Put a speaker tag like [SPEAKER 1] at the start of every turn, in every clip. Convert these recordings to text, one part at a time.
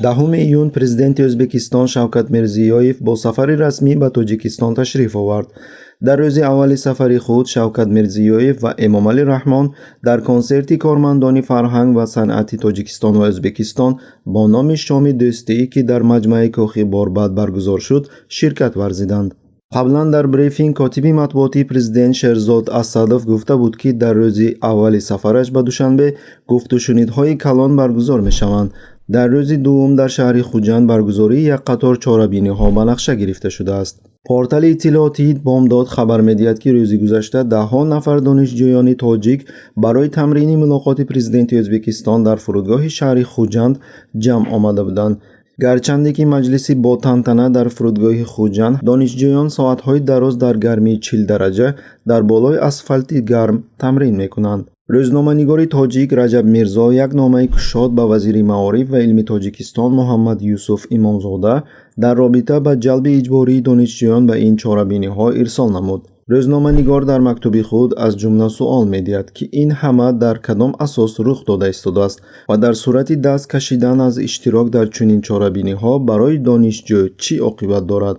[SPEAKER 1] 10 июн президенти O'zbekiston Shavkat Mirziyoyev бо сафари расмӣ ба Тоҷикистон ташриф овард. дар рӯзи аввали сафари худ Shavkat Mirziyoyev ва Эмомалӣ Раҳмон дар консерти кормандони фарҳанг ва санъати Тоҷикистон ва O'zbekiston бо номи шоми дӯстӣ, ки дар маҷмаи Кӯхи Борбад баргузор шуд, ширкат варзиданд. қаблан дар брифинг котиби матбуотии президент Шерзод Асадов гуфта буд, ки дар рӯзи аввали сафараш ба Душанбе гуфтушунидҳои калон баргузор мешаванд. дар рӯзи дуввум дар шаҳри Хуҷанд баргузории як қатор чорабиниҳо ба нақша гирифта шудааст. портали иттилоотии Бомдод хабар медиҳад, ки рӯзи гузашта даҳҳо нафар донишҷӯёни тоҷик барои тамрини мулоқоти президенти O'zbekiston дар фурудгоҳи шаҳри Хуҷанд ҷамъ омада буданд. гарчанде ки маҷлиси бо тантана дар фурудгоҳи Хуҷанд, донишҷӯён соатҳои дароз дар гармии 40 дараҷа дар болои асфалти гарм тамрин мекунанд. рӯзноманигори тоҷик Раҷаб Мирзо як номаи кушод ба вазири маориф ва илми Тоҷикистон Муҳаммад Юсуф Имомзода дар робита ба ҷалби иҷбории донишҷӯён ба ин чорабиниҳо ирсол намуд. рӯзноманигор дар мактуби худ аз ҷумла суол медиҳад, ки ин ҳама дар кадом асос рух дода истодааст ва дар сурати даст кашидан аз иштирок дар чунин чорабиниҳо барои донишҷӯ чӣ оқибат дорад.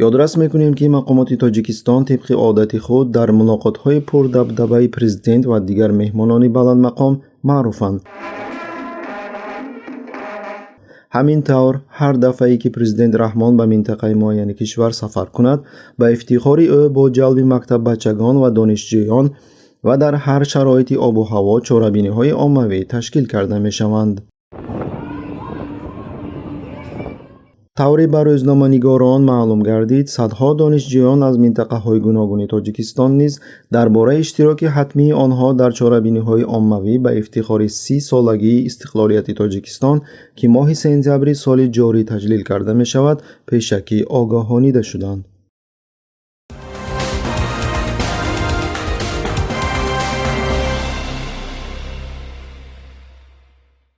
[SPEAKER 1] ёдрас мекунем, ки мақомоти Тоҷикистон тибқи одати худ дар мулоқотҳои пурдабдабаи президент ва дигар меҳмонони баландмақом маъруфанд. ҳамин тавр ҳар дафъае ки президент Раҳмон ба минтақаи муайяни кишвар сафар кунад, ба ифтихори ӯ бо ҷалби мактаббачагон ва донишҷӯён ва дар ҳар шароити обу ҳаво чорабиниҳои оммавӣ ташкил карда мешаванд. тавре ба рӯзноманигорон маълум гардид, садҳо донишҷӯён аз минтақаҳои гуногуни Тоҷикистон низ дар бораи иштироки ҳатмии онҳо дар чорабиниҳои оммавӣ ба ифтихори 30-солагии истиқлолияти Тоҷикистон, ки моҳи сентябри соли ҷорӣ таҷлил карда мешавад, пешакӣ огоҳонида шуданд.